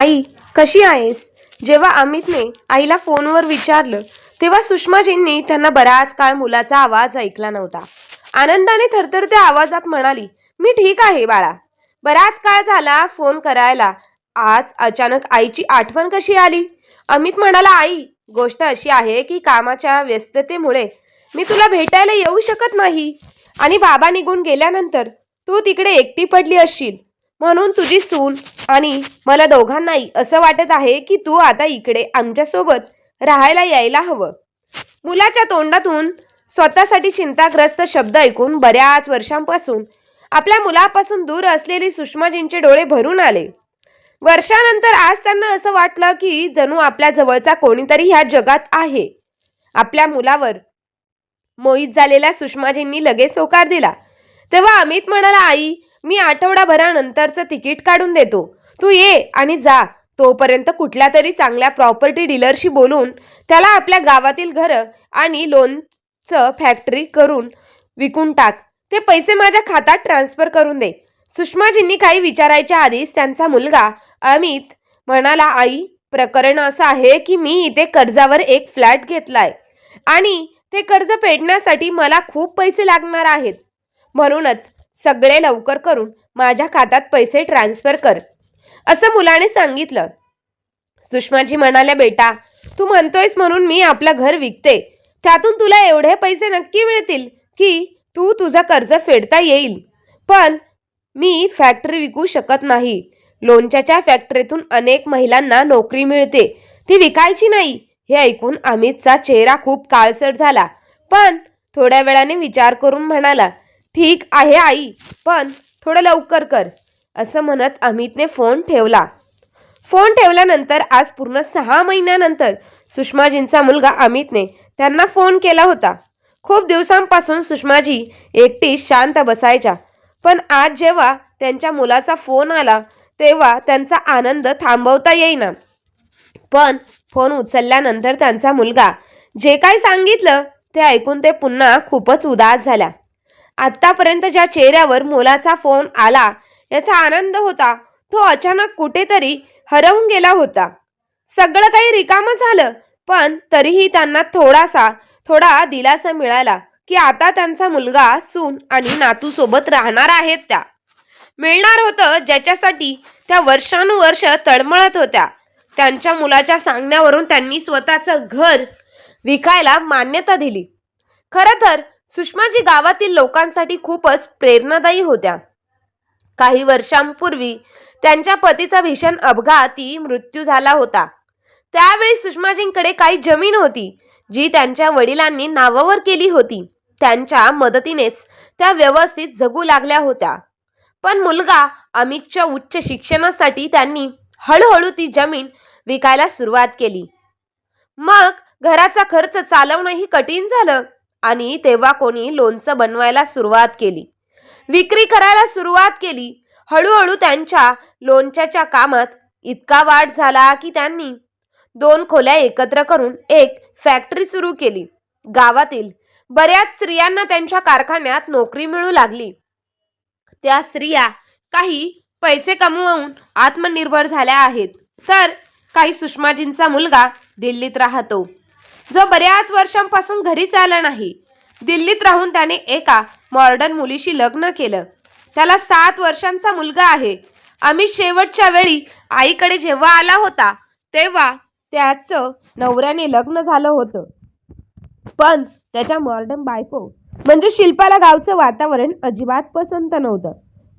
आई, कशी आहेस? जेव्हा अमितने आईला फोनवर विचारलं, तेव्हा सुषमाजींनी त्यांना बराच काळ मुलाचा आवाज ऐकला नव्हता. आनंदाने थरथरत्या आवाजात म्हणाली, "मी ठीक आहे बाळा. बराच काळ झाला फोन करायला. आज अचानक आईची आठवण कशी आली?" अमित म्हणाला, "आई, गोष्ट अशी आहे की कामाच्या व्यस्ततेमुळे मी तुला भेटायला येऊ शकत नाही आणि बाबा निघून गेल्यानंतर तू तिकडे एकटी पडली असशील. म्हणून तुझी सून आणि मला दोघांनाही असं वाटत आहे की तू आता इकडे आमच्यासोबत राहायला यायला हवं." मुलाच्या तोंडातून स्वतःसाठी चिंताग्रस्त शब्द ऐकून बऱ्याच वर्षांपासून आपल्या मुलापासून दूर असलेली सुषमाजींचे डोळे भरून आले. वर्षानंतर आज त्यांना असं वाटलं की जणू आपल्या जवळचा कोणीतरी ह्या जगात आहे. आपल्या मुलावर मोहित झालेल्या सुषमाजींनी लगेच होकार दिला. तेव्हा अमित म्हणाला, "आई, मी आठवडाभरानंतरचं तिकीट काढून देतो. तू ये आणि जा. तोपर्यंत कुठल्या तरी चांगल्या प्रॉपर्टी डीलरशी बोलून त्याला आपल्या गावातील घरं आणि लोणचं फॅक्टरी करून विकून टाक. ते पैसे माझ्या खात्यात ट्रान्सफर करून दे." सुषमाजींनी काही विचारायच्या आधीच त्यांचा मुलगा अमित म्हणाला, "आई, प्रकरण असं आहे की मी इथे कर्जावर एक फ्लॅट घेतलाय आणि ते कर्ज फेडण्यासाठी मला खूप पैसे लागणार आहेत. म्हणूनच सगळे लवकर करून माझ्या खात्यात पैसे ट्रान्सफर कर," असं मुलाने सांगितलं. सुषमाजी म्हणाल्या, "बेटा, तू म्हणतोयस म्हणून मी आपलं घर विकते. त्यातून तुला एवढे पैसे नक्की मिळतील की तू तुझं कर्ज फेडता येईल. पण मी फॅक्टरी विकू शकत नाही. लोणच्याच्या फॅक्टरीतून अनेक महिलांना नोकरी मिळते. ती विकायची नाही." हे ऐकून अमितचा चेहरा खूप काळसर झाला, पण थोड्या वेळाने विचार करून म्हणाला, "ठीक आहे आई, पण थोडं लवकर कर." असं म्हणत अमितने फोन ठेवला. फोन ठेवल्यानंतर आज पूर्ण 6 महिन्यानंतर सुषमाजींचा मुलगा अमितने त्यांना फोन केला होता. खूप दिवसांपासून सुषमाजी एकटी शांत बसायच्या, पण आज जेव्हा त्यांच्या मुलाचा फोन आला तेव्हा त्यांचा आनंद थांबवता येईना. पण फोन उचलल्यानंतर त्यांचा मुलगा जे काही सांगितलं ते ऐकून ते पुन्हा खूपच उदास झाल्या. आत्तापर्यंत ज्या चेहऱ्यावर मुलाचा फोन आला याचा आनंद होता, तो अचानक कुठेतरी हरवून गेला होता. सगळं काही रिकामं झालं, पण तरीही त्यांना थोडा दिलासा मिळाला की आता त्यांचा मुलगा, सून आणि नातू सोबत राहणार आहेत. त्या मिळणार होतं ज्याच्यासाठी त्या वर्षानुवर्ष तळमळत होत्या. त्यांच्या मुलाच्या सांगण्यावरून त्यांनी स्वतःचं घर विकायला मान्यता दिली. खरं तर सुषमाजी गावातील लोकांसाठी खूपच प्रेरणादायी होत्या. काही वर्षांपूर्वी त्यांच्या पतीचा भीषण अपघाती मृत्यू झाला होता. त्यावेळी सुषमाजींकडे काही जमीन होती जी त्यांच्या वडिलांनी नावावर केली होती. त्यांच्या मदतीनेच त्या व्यवस्थित जगू लागल्या होत्या. पण मुलगा अमितच्या उच्च शिक्षणासाठी त्यांनी हळूहळू ती जमीन विकायला सुरुवात केली. मग घराचा खर्च चालवणंही कठीण झालं आणि तेव्हा कोणी लोणचं बनवायला सुरुवात केली, विक्री करायला सुरुवात केली. हळूहळू त्यांच्या लोणच्याच्या कामात इतका वाढ झाला की त्यांनी 2 खोल्या एकत्र करून एक फॅक्टरी सुरू केली. गावातील बऱ्याच स्त्रियांना त्यांच्या कारखान्यात नोकरी मिळू लागली. त्या स्त्रिया काही पैसे कमवून आत्मनिर्भर झाल्या आहेत, तर काही सुषमाजींचा मुलगा दिल्लीत राहतो, जो बऱ्याच वर्षांपासून घरीच आला नाही. दिल्लीत राहून त्याने एका मॉडर्न मुलीशी लग्न केलं. त्याला 7 वर्षांचा मुलगा आहे. अमित शेवटच्या वेळी आईकडे जेव्हा आला होता तेव्हा त्याचं नवऱ्याने लग्न झालं होतं, पण त्याच्या मॉडर्न बायको म्हणजे शिल्पाला गावचं वातावरण अजिबात पसंत नव्हतं.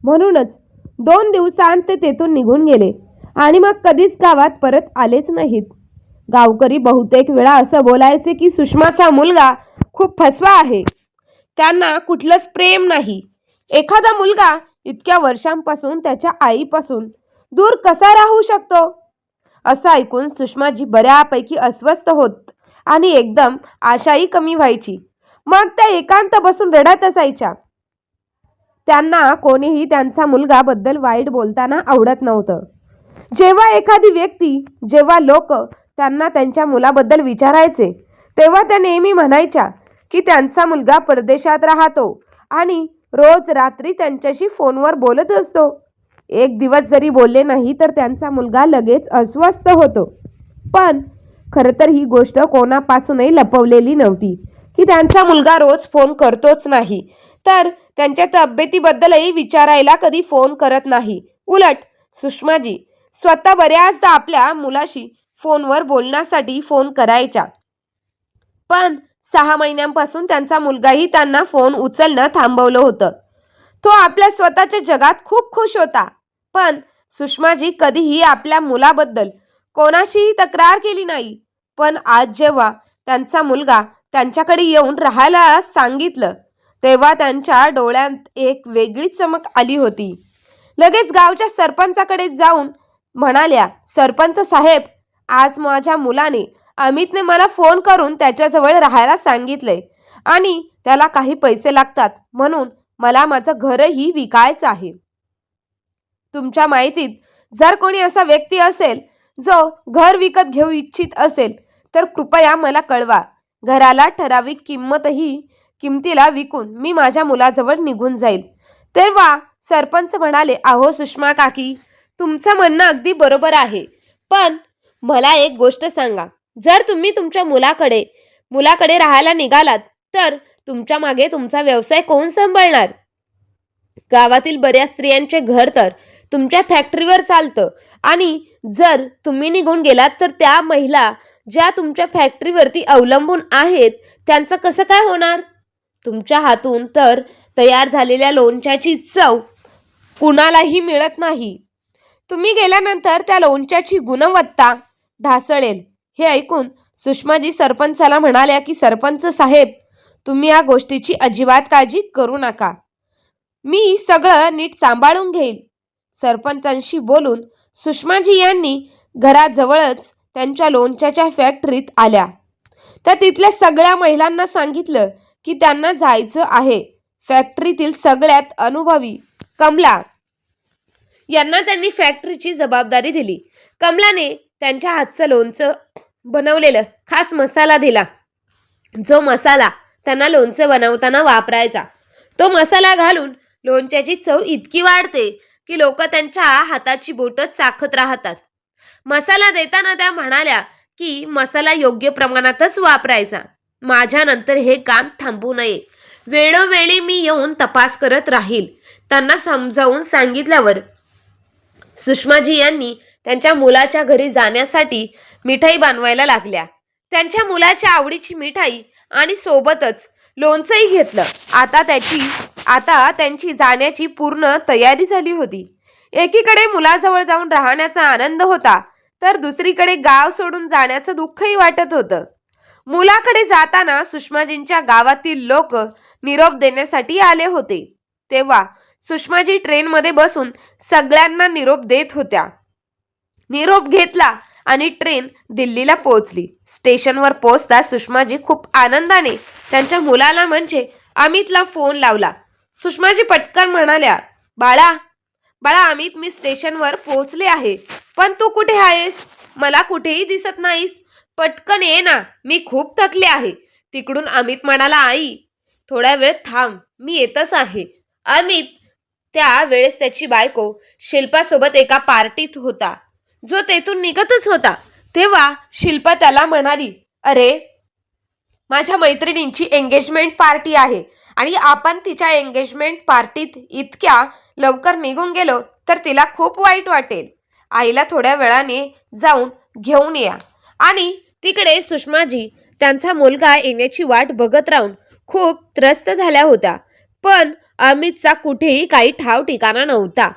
म्हणूनच 2 दिवसांत ते तेथून निघून गेले आणि मग कधीच गावात परत आलेच नाहीत. गावकरी बहुतेक वेळा असं बोलायचे की सुषमाचा मुलगा खूप फसवा आहे, त्यांना कुठलंच प्रेम नाही. एखादा मुलगा इतक्या वर्षांपासून त्याच्या आईपासून दूर कसा राहू शकतो? असं ऐकून सुषमाजी बऱ्यापैकी अस्वस्थ होत आणि एकदम आशाही कमी व्हायची. मग त्या एकांत बसून रडत असायच्या. त्यांना कोणीही त्यांचा मुलगा बद्दल वाईट बोलताना आवडत नव्हतं. जेव्हा लोक त्यांना त्यांच्या मुलाबद्दल विचारायचे तेव्हा त्या नेहमी म्हणायच्या की त्यांचा मुलगा परदेशात राहतो आणि रोज रात्री त्यांच्याशी फोनवर बोलत असतो. एक दिवस जरी बोलले नाही तर त्यांचा मुलगा लगेच अस्वस्थ होतो. पण खरं तर ही गोष्ट कोणापासूनही लपवलेली नव्हती की त्यांचा मुलगा रोज फोन करतोच नाही, तर त्यांच्या तब्येतीबद्दलही विचारायला कधी फोन करत नाही. उलट सुषमाजी स्वतः बऱ्याचदा आपल्या मुलाशी फोनवर बोलण्यासाठी फोन करायच्या. पण 6 महिन्यांपासून त्यांचा मुलगाही त्यांना फोन उचलणं थांबवलं होतं. तो आपल्या स्वतःच्या जगात खूप खुश होता. पण सुषमाजी कधीही आपल्या मुलाबद्दल कोणाशीही तक्रार केली नाही. पण आज जेव्हा त्यांचा मुलगा त्यांच्याकडे येऊन राहायला सांगितलं, तेव्हा त्यांच्या डोळ्यात एक वेगळी चमक आली होती. लगेच गावच्या सरपंचाकडे जाऊन म्हणाल्या, सरपंच साहेब, आज माझ्या मुलाने अमितने मला फोन करून त्याच्याजवळ राहायला सांगितलंय आणि त्याला काही पैसे लागतात, म्हणून मला माझं घरही विकायचं आहे. तुमच्या माहितीत जर कोणी असा व्यक्ती असेल जो घर विकत घेऊ इच्छित असेल तर कृपया मला कळवा. घराला ठराविक किमतीला विकून मी माझ्या मुलाजवळ निघून जाईल. तेव्हा सरपंच म्हणाले, अहो सुषमा काकी, तुमचं म्हणणं अगदी बरोबर आहे. पण मला एक गोष्ट सांगा, जर तुम्ही तुमच्या मुलाकडे राहायला निघालात तर तुमच्या मागे तुमचा व्यवसाय कोण सांभाळणार? गावातील बऱ्याच स्त्रियांचे घर तर तुमच्या फॅक्टरीवर चालतं आणि जर तुम्ही निघून गेलात तर त्या महिला ज्या तुमच्या फॅक्टरीवरती अवलंबून आहेत त्यांचं कसं काय होणार? तुमच्या हातून तर तयार झालेल्या लोणच्याची चव कुणालाही मिळत नाही. तुम्ही गेल्यानंतर त्या लोणच्याची गुणवत्ता ढासळेल. हे ऐकून सुषमाजी सरपंचाला म्हणाल्या की सरपंच साहेब, तुम्ही या गोष्टीची अजिबात काळजी करू नका. मी सगळं नीट सांभाळून घेईल. सरपंचांशी बोलून सुषमाजी यांनी घराजवळच त्यांच्या लोणच्याच्या फॅक्टरीत आल्या. त्या तिथल्या सगळ्या महिलांना सांगितलं की त्यांना जायचं आहे. फॅक्टरीतील सगळ्यात अनुभवी कमला यांना त्यांनी फॅक्टरीची जबाबदारी दिली. कमलाने त्यांच्या हातचं लोणचं बनवलेलं खास मसाला दिला, जो मसाला त्यांना लोणचं बनवताना वापरायचा. तो मसाला घालून लोणच्याची चव इतकी वाढते की लोक त्यांच्या हाताची बोटं चाखत राहतात. मसाला देताना त्या म्हणाल्या की मसाला योग्य प्रमाणातच वापरायचा. माझ्यानंतर हे काम थांबू नये. वेळोवेळी मी येऊन तपास करत राहील. त्यांना समजावून सांगितल्यावर सुषमाजी यांनी त्यांच्या मुलाच्या घरी जाण्यासाठी मिठाई बनवायला लागल्या. त्यांच्या मुलाच्या आवडीची मिठाई आणि सोबतच लोणचंही घेतलं. आता त्यांची जाण्याची पूर्ण तयारी झाली होती. एकीकडे मुलाजवळ जाऊन राहण्याचा आनंद होता, तर दुसरीकडे गाव सोडून जाण्याचं दुःखही वाटत होतं. मुलाकडे जाताना सुषमाजींच्या गावातील लोक निरोप देण्यासाठी आले होते. तेव्हा सुषमाजी ट्रेनमध्ये बसून सगळ्यांना निरोप देत होत्या. निरोप घेतला आणि ट्रेन दिल्लीला पोहोचली. स्टेशनवर पोहोचता सुषमाजी खूप आनंदाने त्यांच्या मुलाला म्हणजे अमितला फोन लावला. सुषमाजी पटकन म्हणाल्या, बाळा, अमित, मी स्टेशनवर पोहोचले आहे. पण तू कुठे आहेस? मला कुठेही दिसत नाहीस. पटकन ये ना, मी खूप थकले आहे. तिकडून अमित म्हणाला, आई, थोडा वेळ थांब, मी येतच आहे. अमित त्या वेळेस त्याची बायको शिल्पासोबत एका पार्टीत होता, जो तेथून निघतच होता. तेव्हा शिल्पा त्याला म्हणाली, अरे, माझ्या मैत्रिणींची एंगेजमेंट पार्टी आहे आणि आपण तिच्या एंगेजमेंट पार्टीत इतक्या लवकर निघून गेलो तर तिला खूप वाईट वाटेल. आईला थोड्या वेळाने जाऊन घेऊन या. आणि तिकडे सुषमाजी त्यांचा मुलगा येण्याची वाट बघत राहून खूप त्रस्त झाल्या होत्या. पण अमितचा कुठेही काही ठाव ठिकाणा नव्हता.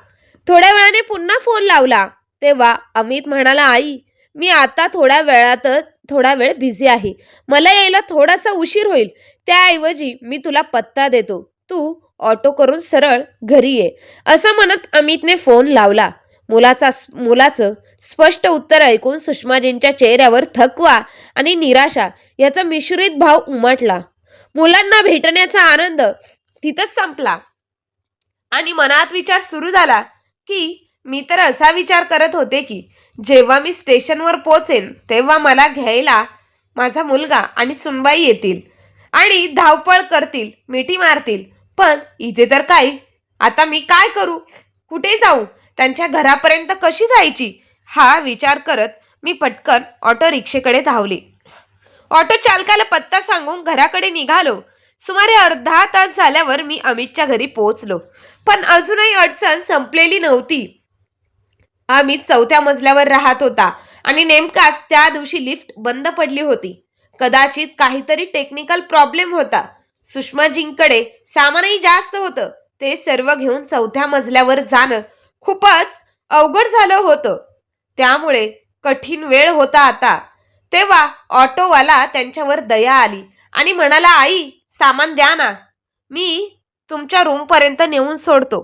थोड्या वेळाने पुन्हा फोन लावला. तेव्हा अमित म्हणाला, आई, मी आता थोडा वेळ बिझी आहे. मला यायला थोडासा उशीर होईल. त्याऐवजी मी तुला पत्ता देतो. तू ऑटो करून सरळ घरी ये. असं म्हणत अमितने फोन लावला. मुलाचं स्पष्ट उत्तर ऐकून सुषमाजींच्या चेहऱ्यावर थकवा आणि निराशा याचा मिश्रित भाव उमटला. मुलांना भेटण्याचा आनंद तिथंच संपला आणि मनात विचार सुरू झाला की मी तर असा विचार करत होते की जेव्हा मी स्टेशनवर पोहोचेन तेव्हा मला घ्यायला माझा मुलगा आणि सुनबाई येतील आणि धावपळ करतील, मिठी मारतील. पण इथे तर काय? आता मी काय करू? कुठे जाऊ? त्यांच्या घरापर्यंत कशी जायची हा विचार करत मी पटकन ऑटो रिक्षेकडे धावले. ऑटो चालकाला पत्ता सांगून घराकडे निघालो. सुमारे अर्धा तास झाल्यावर मी अमितच्या घरी पोहोचलो. पण अजूनही अडचण संपलेली नव्हती. अमित 4थ्या मजल्यावर राहत होता आणि नेमकाच त्या दिवशी लिफ्ट बंद पडली होती. कदाचित काहीतरी टेक्निकल प्रॉब्लेम होता. सुषमाजींकडे सामानही जास्त होतं. ते सर्व घेऊन 4थ्या मजल्यावर जाणं खूपच अवघड झालं होतं. त्यामुळे कठीण वेळ होता आता. तेव्हा ऑटोवाला त्यांच्यावर दया आली आणि म्हणाला, आई सामान द्या ना, मी तुमच्या रूमपर्यंत नेऊन सोडतो.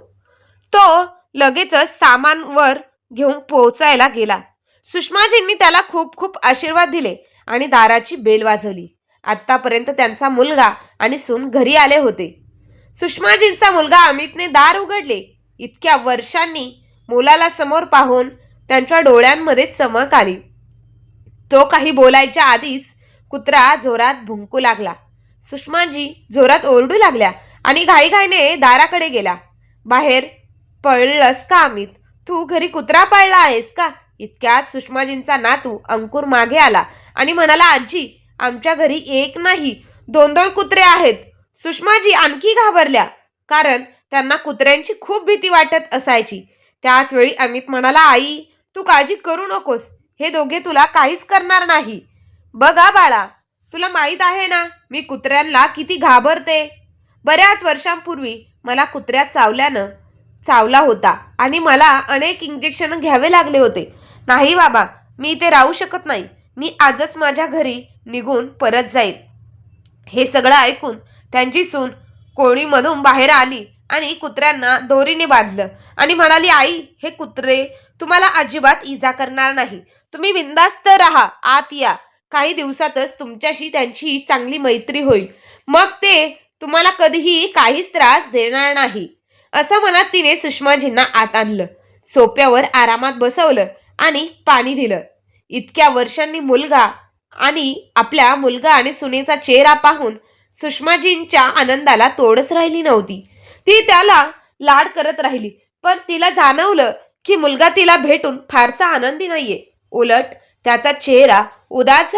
तो लगेचच सामान वर घेऊन पोहोचायला गेला. सुषमाजींनी त्याला खूप खूप आशीर्वाद दिले आणि दाराची बेल वाजवली. आत्तापर्यंत त्यांचा मुलगा आणि सून घरी आले होते. सुषमाजींचा मुलगा अमितने दार उघडले. इतक्या वर्षांनी मुलाला समोर पाहून त्यांच्या डोळ्यांमध्ये चमक आली. तो काही बोलायच्या आधीच कुत्रा जोरात भुंकू लागला. सुषमाजी जोरात ओरडू लागल्या आणि घाईघाईने दाराकडे गेला. बाहेर पळलंस का अमित? तू घरी कुत्रा पाळला आहेस का? इतक्यात सुषमाजींचा नातू अंकुर मागे आला आणि म्हणाला, आजी आमच्या घरी एक नाही 2-2 कुत्रे आहेत. सुषमाजी आणखी घाबरल्या, कारण त्यांना कुत्र्यांची खूप भीती वाटत असायची. त्याच वेळी अमित म्हणाला, आई तू काळजी करू नकोस, हे दोघे तुला काहीच करणार नाही. बघा बाळा, तुला माहित आहे ना मी कुत्र्यांना किती घाबरते. बऱ्याच वर्षांपूर्वी मला कुत्र्यात चावला होता आणि मला अनेक इंजेक्शन घ्यावे लागले होते. नाही बाबा, मी इथे राहू शकत नाही. मी आजच माझ्या घरी निघून परत जाईल. हे सगळं ऐकून त्यांची सून कोळीमधून बाहेर आली आणि कुत्र्यांना दोरीने बांधलं आणि म्हणाली, आई हे कुत्रे तुम्हाला अजिबात इजा करणार नाही. तुम्ही बिंदास्त राहा, आत या. काही दिवसातच तुमच्याशी त्यांची चांगली मैत्री होईल. मग ते तुम्हाला कधीही काहीच त्रास देणार नाही. असं म्हणत तिने सुषमाजींना आत आणलं, सोप्यावर आरामात बसवलं आणि पाणी दिलं. इतक्या वर्षांनी आपल्या मुलगा आणि सुनेचा चेहरा पाहून सुषमाजींच्या आनंदाला तोडच राहिली नव्हती. ती त्याला लाड करत राहिली, पण तिला जाणवलं की मुलगा तिला भेटून फारसा आनंदी नाहीये. उलट त्याचा चेहरा उदास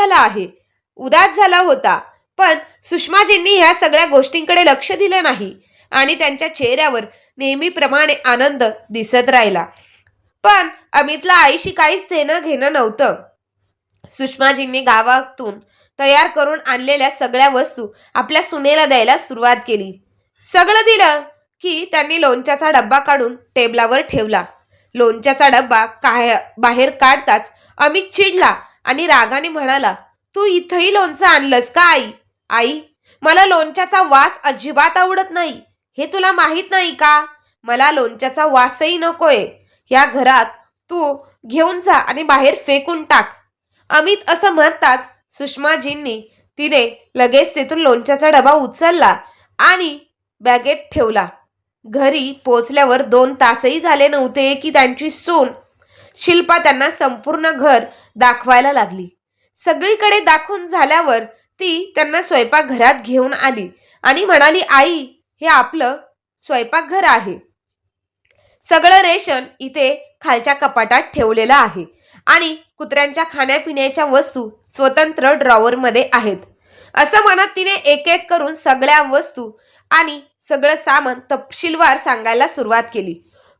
झाला होता. पण सुषमाजींनी ह्या सगळ्या गोष्टींकडे लक्ष दिलं नाही आणि त्यांच्या चेहऱ्यावर नेहमीप्रमाणे आनंद दिसत राहिला. पण अमितला आईशी काहीच देणं घेणं नव्हतं. सुषमाजींनी गावातून तयार करून आणलेल्या सगळ्या वस्तू आपल्या सुनेला द्यायला सुरुवात केली. सगळं दिलं की त्यांनी लोणच्याचा डब्बा काढून टेबलावर ठेवला. लोणच्याचा डब्बा बाहेर काढताच अमित चिडला आणि रागाने म्हणाला, तू इथंही लोणचं आणलंस का आई? आई, मला लोणच्याचा वास अजिबात आवडत नाही. हे तुला माहित नाही का? मला लोणच्याचा वासही नकोय. या घरात तू घेऊन जा आणि बाहेर फेकून टाक. अमित असं म्हणताच तिने लगेच तिथून लोणच्याचा डबा उचलला आणि बॅगेत ठेवला. घरी पोचल्यावर 2 तासही झाले नव्हते की त्यांची सून शिल्पा त्यांना संपूर्ण घर दाखवायला लागली. सगळीकडे दाखवून झाल्यावर ती त्यांना स्वयंपाकघरात घेऊन आली आणि म्हणाली, आई हे आपलं स्वयंपाकघर आहे. सगळं रेशन इथे खालच्या कपाटात ठेवलेलं आहे आणि कुत्र्यांच्या खाण्यापिण्याच्या वस्तू स्वतंत्र ड्रॉवरमध्ये आहेत. असं म्हणत तिने एक एक करून सगळ्या वस्तू आणि सगळं सामान तपशीलवार सांगायला सुरुवात केली.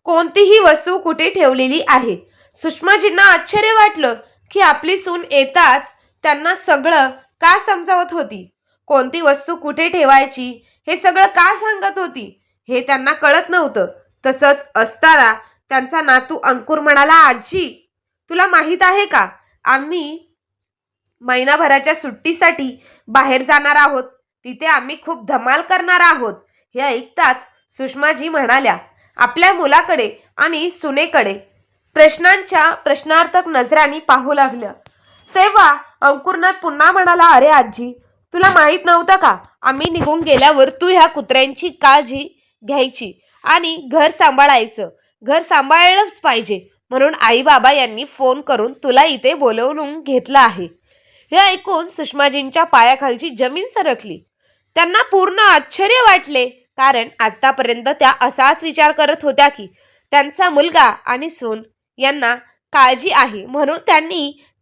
कोणतीही वस्तू कुठे ठेवलेली आहे. सुषमाजींना आश्चर्य वाटलं की आपली सून येताच त्यांना सगळं का समजावत होती. कोणती वस्तू कुठे ठेवायची हे सगळं का सांगत होती हे त्यांना कळत नव्हतं. तसंच असताना त्यांचा नातू अंकुर म्हणाला, आजी तुला माहित आहे का, आम्ही महिनाभराच्या सुट्टीसाठी बाहेर जाणार आहोत. तिथे आम्ही खूप धमाल करणार आहोत. हे ऐकताच सुषमाजी म्हणाल्या. आपल्या मुलाकडे आणि सुनेकडे प्रश्नार्थक नजरांनी पाहू लागल्या. तेव्हा अंकुरनाथ पुन्हा म्हणाला, अरे आजी तुला माहित नव्हतं का, आम्ही निघून गेल्यावर तू ह्या कुत्र्यांची काळजी घ्यायची आणि घर सांभाळलंच पाहिजे, म्हणून आई बाबा यांनी फोन करून तुला इथे बोलवून घेतलं आहे. हे ऐकून सुषमाजींच्या पायाखालची जमीन सरकली. त्यांना पूर्ण आश्चर्य वाटले, कारण आतापर्यंत त्या असाच विचार करत होत्या की त्यांचा मुलगा आणि सून यांना काळजी आहे म्हणून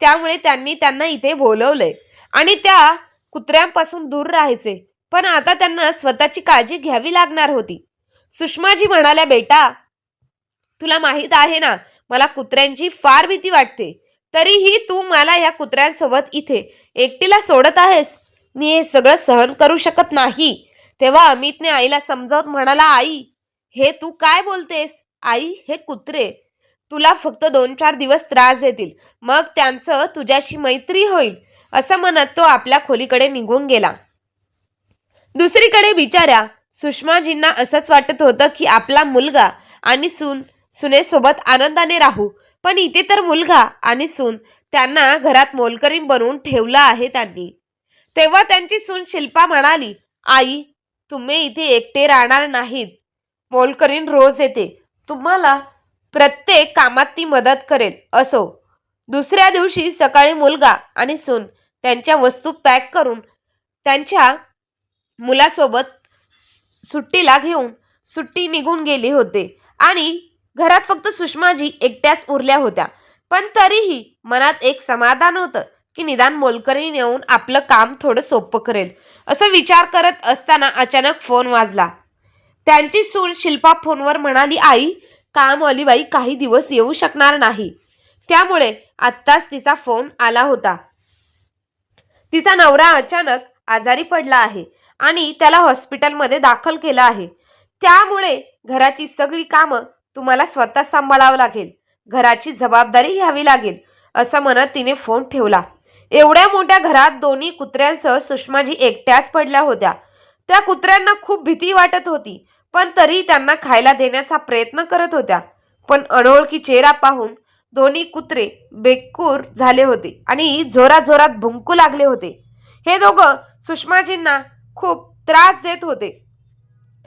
त्यामुळे त्यांनी त्यांना इथे बोलवलंय आणि त्या कुत्र्यांपासून दूर राहायचे. पण आता त्यांना स्वतःची काळजी घ्यावी लागणार होती. सुषमाजी म्हणाल्या, बेटा, तुला माहित आहे ना, मला कुत्र्यांची फार भीती वाटते. तरीही तू मला या कुत्र्यांसोबत इथे एकटीला सोडत आहेस. मी हे सगळं सहन करू शकत नाही. तेव्हा अमितने आईला समजावत म्हणाला, आई, हे तू काय बोलतेस? आई, हे कुत्रे तुला फक्त 2-4 दिवस त्रास देतील, मग त्यांचं तुझ्याशी मैत्री होईल. असं म्हणत तो आपल्या खोलीकडे निघून गेला. दुसरीकडे बिचाऱ्या सुषमाजींना असंच वाटत होतं की आपला मुलगा आणि सुनेसोबत आनंदाने राहू, पण इथे तर मुलगा आणि सून त्यांना घरात मोलकरीण बनवून ठेवलं आहे त्यांनी. तेव्हा त्यांची सून शिल्पा म्हणाली, आई, तुम्ही इथे एकटे राहणार नाहीत. मोलकरीण रोज येते, तुम्हाला प्रत्येक कामात ती मदत करेल. असो. दुसऱ्या दिवशी सकाळी मुलगा आणि सून त्यांच्या वस्तू पॅक करून त्यांच्या मुलासोबत सुट्टीला घेऊन सुट्टी निघून गेली होते आणि घरात फक्त सुषमाजी एकट्याच उरल्या होत्या. पण तरीही मनात एक समाधान होतं की निदान मोलकरीण येऊन आपलं काम थोडं सोपं करेल. असं विचार करत असताना अचानक फोन वाजला. त्यांची सून शिल्पा फोनवर म्हणाली, आई, कामवालीबाई काही दिवस येऊ शकणार नाही, त्यामुळे आत्ताच तिचा फोन आला होता. तिचा नवरा अचानक आजारी पडला आहे आणि त्याला हॉस्पिटलमध्ये दाखल केलं आहे. त्यामुळे घराची सगळी कामं तुम्हाला स्वतः सांभाळावं लागेल. घराची जबाबदारी घ्यावी लागेल. असं म्हणत तिने फोन ठेवला. एवढ्या मोठ्या घरात दोन्ही कुत्र्यांसह सुषमाजी एकट्याच पडल्या होत्या. त्या कुत्र्यांना खूप भीती वाटत होती, पण तरी त्यांना खायला देण्याचा प्रयत्न करत होत्या. पण अनोळखी चेहरा पाहून दोन्ही कुत्रे बेकूर झाले होते आणि जोराजोरात भुंकू लागले होते. हे दोघं सुषमाजींना खूप त्रास देत होते.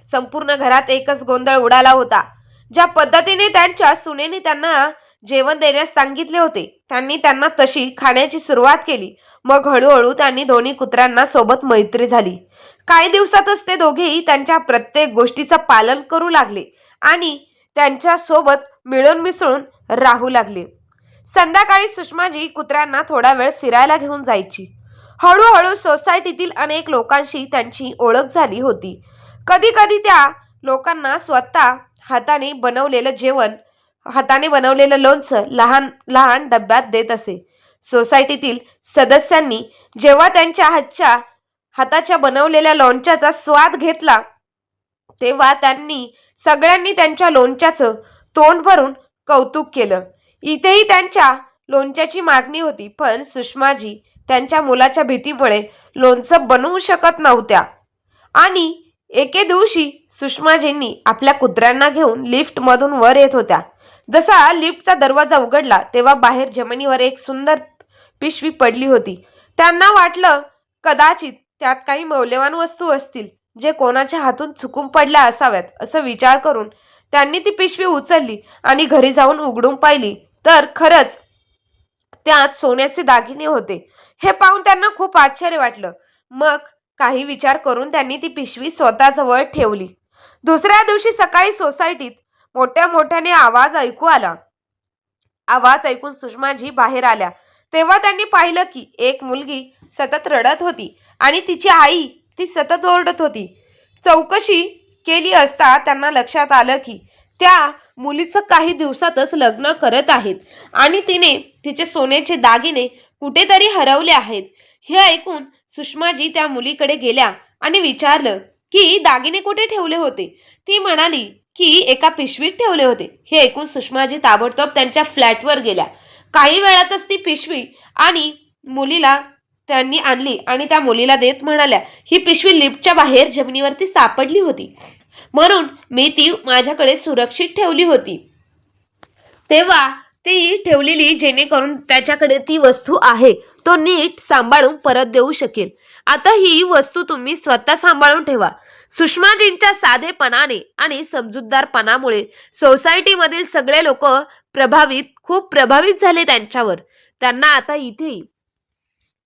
संपूर्ण घरात एकच गोंधळ उडाला होता. ज्या पद्धतीने त्यांच्या सुनेने त्यांना जेवण देण्यास सांगितले होते, त्यांनी त्यांना तशी खाण्याची सुरुवात केली. मग हळूहळू त्यांनी दोन्ही कुत्र्यांना सोबत मैत्री झाली. काही दिवसातच ते दोघेही त्यांच्या प्रत्येक गोष्टीचं पालन करू लागले आणि त्यांच्या सोबत मिळून मिसळून राहू लागले. संध्याकाळी सुषमाजी कुत्र्यांना थोडा वेळ फिरायला घेऊन जायची. हळूहळू सोसायटीतील अनेक लोकांशी त्यांची ओळख झाली होती. कधी कधी त्या लोकांना स्वतः हाताने बनवलेलं जेवण, हाताने बनवलेलं लोणचं लहान लहान डब्यात देत असे. सोसायटीतील सदस्यांनी जेव्हा त्यांच्या हाताच्या बनवलेल्या लोणच्याचा स्वाद घेतला, तेव्हा सगळ्यांनी त्यांच्या लोणच्याचं तोंड भरून कौतुक केलं. इथेही त्यांच्या लोणच्याची मागणी होती, पण सुषमाजी त्यांच्या मुलाच्या भीतीमुळे लोणचं बनवू शकत नव्हत्या. आणि एके दिवशी सुषमाजींनी आपल्या कुत्र्यांना घेऊन लिफ्टमधून वर येत होत्या. जसा लिफ्टचा दरवाजा उघडला तेव्हा बाहेर जमिनीवर एक सुंदर पिशवी पडली होती. त्यांना वाटलं कदाचित त्यात काही मौल्यवान वस्तू असतील, जे कोणाच्या हातून चुकून पडल्या असाव्यात. असं विचार करून त्यांनी ती पिशवी उचलली आणि घरी जाऊन उघडून पाहिली तर खरंच त्यात सोन्याचे दागिने होते. हे पाहून त्यांना खूप आश्चर्य वाटलं. मग काही विचार करून त्यांनी ती पिशवी स्वतःजवळ ठेवली. दुसऱ्या दिवशी सकाळी सोसायटीत मोठ्या मोठ्याने आवाज ऐकू आला. आवाज ऐकून सुषमाजी बाहेर आल्या. तेव्हा त्यांनी पाहिलं की एक मुलगी सतत रडत होती आणि तिची आई ती सतत ओरडत होती. चौकशी केली असता त्यांना लक्षात आलं की त्या मुलीचं काही दिवसातच लग्न करत आहेत आणि तिने तिचे सोन्याचे दागिने कुठेतरी हरवले आहेत. हे ऐकून सुषमाजी त्या मुलीकडे गेल्या आणि विचारलं की दागिने कुठे ठेवले होते. ती म्हणाली की एका पिशवीत ठेवले होते. हे ऐकून सुषमाजी ताबडतोब त्यांच्या फ्लॅटवर गेल्या. काही वेळातच ती पिशवी आणि मुलीला त्यांनी आणली आणि त्या मुलीला देत म्हणाल्या, ही पिशवी लिफ्टच्या बाहेर जमिनीवरती सापडली होती, म्हणून मी ती माझ्याकडे सुरक्षित ठेवली होती. तेव्हा ती ठेवलेली जेणेकरून त्याच्याकडे ती वस्तू आहे तो नीट सांभाळून परत देऊ शकेल. आता ही वस्तू तुम्ही स्वतः सांभाळून ठेवा. सुषमाजींच्या साधेपणाने आणि समजूतदारपणामुळे सोसायटीमधील सगळे लोक खूप प्रभावित झाले त्यांच्यावर. त्यांना आता इथे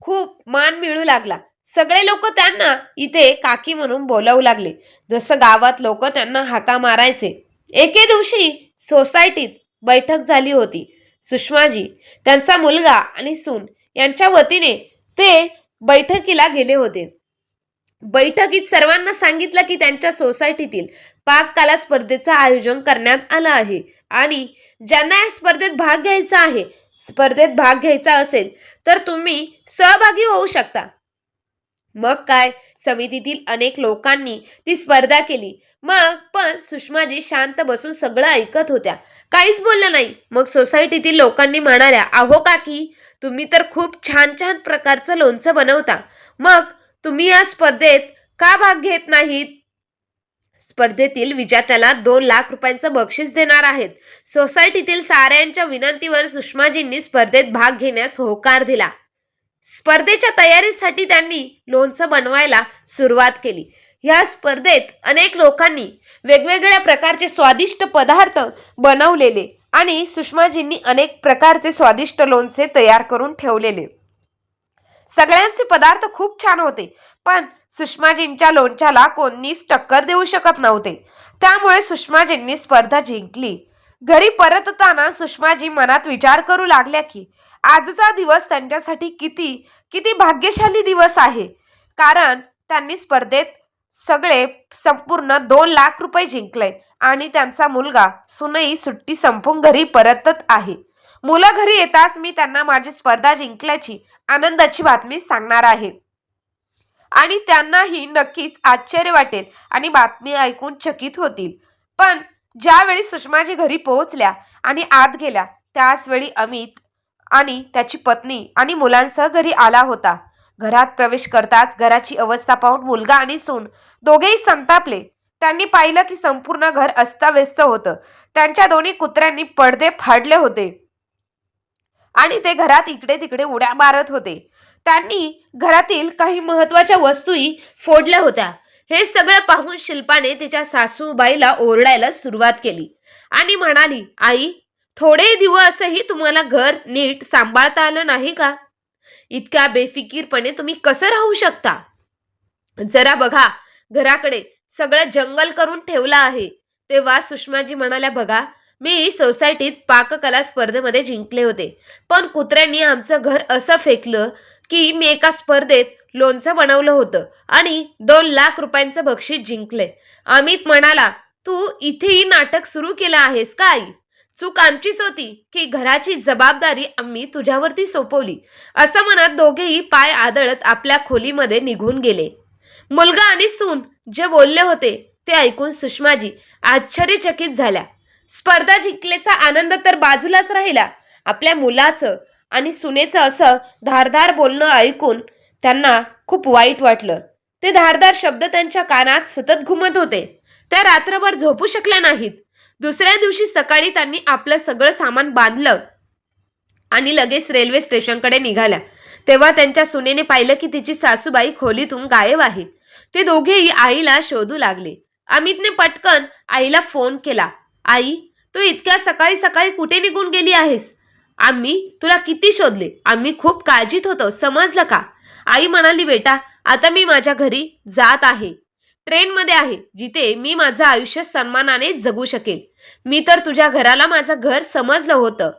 खूप मान मिळू लागला. सगळे लोक त्यांना इथे काकी म्हणून बोलावू लागले, जसं गावात लोक त्यांना हाका मारायचे. एके दिवशी सोसायटीत बैठक झाली होती. सुषमाजी, त्यांचा मुलगा आणि सून यांच्या वतीने ते बैठकीला गेले होते. बैठकीत सर्वांना सांगितलं की त्यांच्या सोसायटीतील पाककला स्पर्धेचं आयोजन करण्यात आलं आहे आणि ज्यांना या स्पर्धेत भाग घ्यायचा असेल तर तुम्ही सहभागी होऊ शकता. मग काय, समितीतील अनेक लोकांनी ती स्पर्धा केली. मग पण सुषमाजी शांत बसून सगळं ऐकत होत्या, काहीच बोलल्या नाही. मग सोसायटीतील लोकांनी म्हणाल्या, अहो काकी, तुम्ही तर खूप छान छान प्रकारचं लोणचं बनवता, मग तुम्ही या स्पर्धेत का भाग घेत नाहीत? स्पर्धेतील विजेत्याला 2 लाख रुपयांचं बक्षीस देणार आहेत. सोसायटीतील साऱ्यांच्या विनंतीवर सुषमाजींनी स्पर्धेत भाग घेण्यास होकार दिला. स्पर्धेच्या तयारीसाठी त्यांनी लोणचं बनवायला सुरुवात केली. या स्पर्धेत अनेक लोकांनी वेगवेगळ्या प्रकारचे स्वादिष्ट पदार्थ बनवलेले आणि सुषमाजींनी अनेक प्रकारचे स्वादिष्ट लोणचे तयार करून ठेवलेले. सगळ्यांचे पदार्थ खूप छान होते, पण सुषमाजींच्या लोणच्याला कोणीच टक्कर देऊ शकत नव्हते. त्यामुळे सुषमाजींनी स्पर्धा जिंकली. घरी परतताना सुषमाजी मनात विचार करू लागल्या की आजचा दिवस त्यांच्यासाठी किती किती भाग्यशाली दिवस आहे, कारण त्यांनी स्पर्धेत संपूर्ण 2 लाख रुपये जिंकले आणि त्यांचा मुलगा सुनई सुट्टी संपून घरी परतत आहे. मुलं घरी येताच मी त्यांना माझी स्पर्धा जिंकल्याची आनंदाची बातमी सांगणार आहे आणि त्यांनाही नक्कीच आश्चर्य वाटेल आणि बातमी ऐकून चकित होतील. पण ज्यावेळी सुषमाजी घरी पोहोचल्या आणि आत गेल्या त्याच वेळी अमित आणि त्याची पत्नी आणि मुलांसह घरी आला होता. घरात प्रवेश करताच घराची अवस्था पाहून मुलगा आणि सून दोघेही संतापले. त्यांनी पाहिलं की संपूर्ण घर अस्ताव्यस्त होतं. त्यांच्या दोन्ही कुत्र्यांनी पडदे फाडले होते आणि ते घरात इकडे तिकडे उड्या मारत होते. त्यांनी घरातील काही महत्वाच्या वस्तूही फोडल्या होत्या. हे सगळं पाहून शिल्पाने तिच्या सासूबाईला ओरडायला सुरुवात केली आणि म्हणाली, आई, थोडे दिवसही तुम्हाला घर नीट सांभाळता आलं नाही का? इतक्या बेफिकीरपणे तुम्ही कसं राहू शकता? जरा बघा, घराकडे सगळं जंगल करून ठेवलं आहे. तेव्हा सुषमाजी म्हणाल्या, बघा, मी सोसायटीत पाककला स्पर्धेमध्ये जिंकले होते, पण कुत्र्यांनी आमचं घर असं फेकलं की मी एका स्पर्धेत लोणचं बनवलं होतं आणि 2 लाख रुपयांचं बक्षीस जिंकले. अमित म्हणाला, तू इथेही नाटक सुरू केलं आहेस का आई? चूक आमचीच होती की घराची जबाबदारी आम्ही तुझ्यावरती सोपवली. असं म्हणत दोघेही पाय आदळत आपल्या खोलीमध्ये निघून गेले. मुलगा आणि सून जे बोलले होते ते ऐकून सुषमाजी आश्चर्यचकित झाल्या. स्पर्धा जिंकल्याचा आनंद तर बाजूलाच राहिला, आपल्या मुलाचं आणि सुनेचं असं धारदार बोलणं ऐकून त्यांना खूप वाईट वाटलं. ते धारदार शब्द त्यांच्या कानात सतत घुमत होते. त्या रात्रभर झोपू शकल्या नाहीत. दुसऱ्या दिवशी सकाळी त्यांनी आपलं सगळं सामान बांधलं आणि लगेच रेल्वे स्टेशनकडे निघाल्या. तेव्हा त्यांच्या सुनेने पाहिलं की तिची सासूबाई खोलीतून गायब आहे. ते दोघेही आईला शोधू लागले. अमितने पटकन आईला फोन केला. आई, तू इतक्या सकाळी सकाळी कुठे निघून गेली आहेस? आम्ही तुला किती शोधले. आम्ही खूप काळजीत होतो, समजलं का? आई म्हणाली, बेटा, आता मी माझ्या घरी जात आहे. ट्रेनमध्ये आहे, जिथे मी माझं आयुष्य सन्मानाने जगू शकेल. मी तर तुझ्या घराला माझं घर समजलं होतं,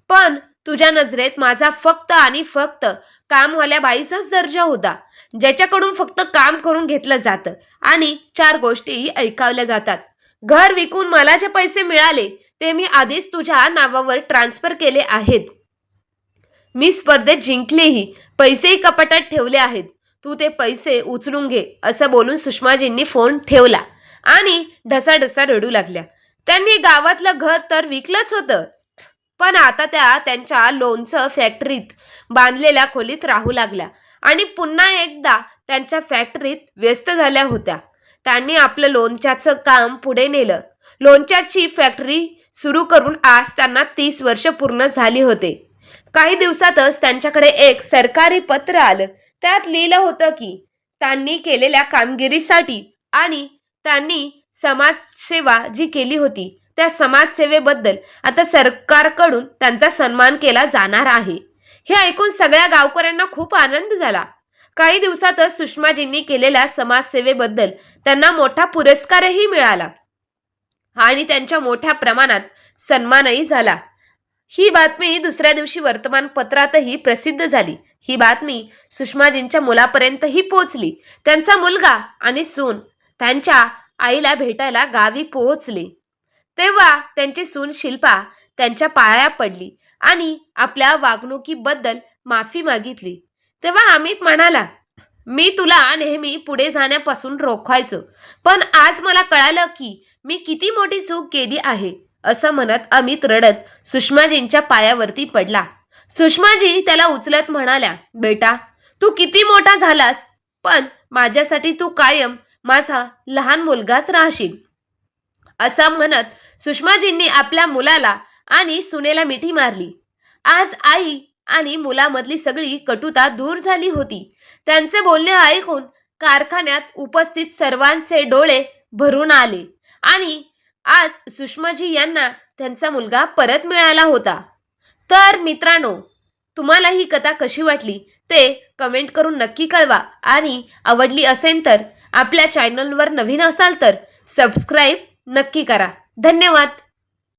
पण तुझ्या नजरेत माझा फक्त आणि फक्त कामवाल्या बाईचाच दर्जा होता, ज्याच्याकडून फक्त काम करून घेतलं जातं आणि 4 गोष्टीही ऐकावल्या जातात. घर विकून मला जे पैसे मिळाले ते मी आधीच तुझ्या नावावर ट्रान्सफर केले आहेत. मी स्पर्धेत जिंकलेही, पैसेही कपाटात ठेवले आहेत. तू ते पैसे उचलून घे, असं बोलून सुषमाजींनी फोन ठेवला आणि ढसाढसा रडू लागल्या. त्यांनी गावातलं घर तर विकलंच होतं, पण आता त्या त्यांच्या लोणचं फॅक्टरीत बांधलेल्या खोलीत राहू लागल्या आणि पुन्हा एकदा त्यांच्या फॅक्टरीत व्यस्त झाल्या होत्या. त्यांनी आपलं लोणच्याचं काम पुढे नेलं. लोणच्याची फॅक्टरी सुरू करून आज त्यांना 30 वर्ष पूर्ण झाली होते. काही दिवसातच त्यांच्याकडे एक सरकारी पत्र आलं. त्यात लिहिलं होतं की त्यांनी केलेल्या कामगिरीसाठी आणि त्यांनी समाजसेवा जी केली होती त्या समाजसेवेबद्दल आता सरकारकडून त्यांचा सन्मान केला जाणार आहे. हे ऐकून सगळ्या गावकऱ्यांना खूप आनंद झाला. काही दिवसातच सुषमाजींनी केलेल्या समाजसेवेबद्दल त्यांना मोठा पुरस्कारही मिळाला आणि त्यांच्या मोठ्या प्रमाणात सन्मानही झाला. ही बातमी दुसऱ्या दिवशी वर्तमानपत्रातही प्रसिद्ध झाली. ही बातमी सुषमाजींच्या मुलापर्यंतही पोहोचली. त्यांचा मुलगा आणि सून त्यांच्या आईला भेटायला गावी पोहोचले. तेव्हा त्यांची सून शिल्पा त्यांच्या पाया पडली आणि आपल्या वागणुकीबद्दल माफी मागितली. तेव्हा अमित म्हणाला, मी तुला नेहमी पुढे जाण्यापासून रोखायचो, पण आज मला कळालं की मी किती मोठी चूक केली आहे. असं म्हणत अमित रडत सुषमाजींच्या पायावरती पडला. सुषमाजी त्याला उचलत म्हणाल्या, बेटा, तू किती मोठा झालास, पण माझ्यासाठी तू कायम माझा लहान मुलगाच राहशील. असं म्हणत सुषमाजींनी आपल्या मुलाला आणि सुनेला मिठी मारली. आज आई आणि मुलामधली सगळी कटुता दूर झाली होती. त्यांचे बोलणे ऐकून कारखान्यात उपस्थित सर्वांचे डोळे भरून आले आणि आज सुषमाजी यांना त्यांचा मुलगा परत मिळाला होता. तर मित्रांनो, तुम्हाला ही कथा कशी वाटली ते कमेंट करून नक्की कळवा आणि आवडली असेल तर आपल्या चॅनलवर नवीन असाल तर सबस्क्राईब नक्की करा. धन्यवाद.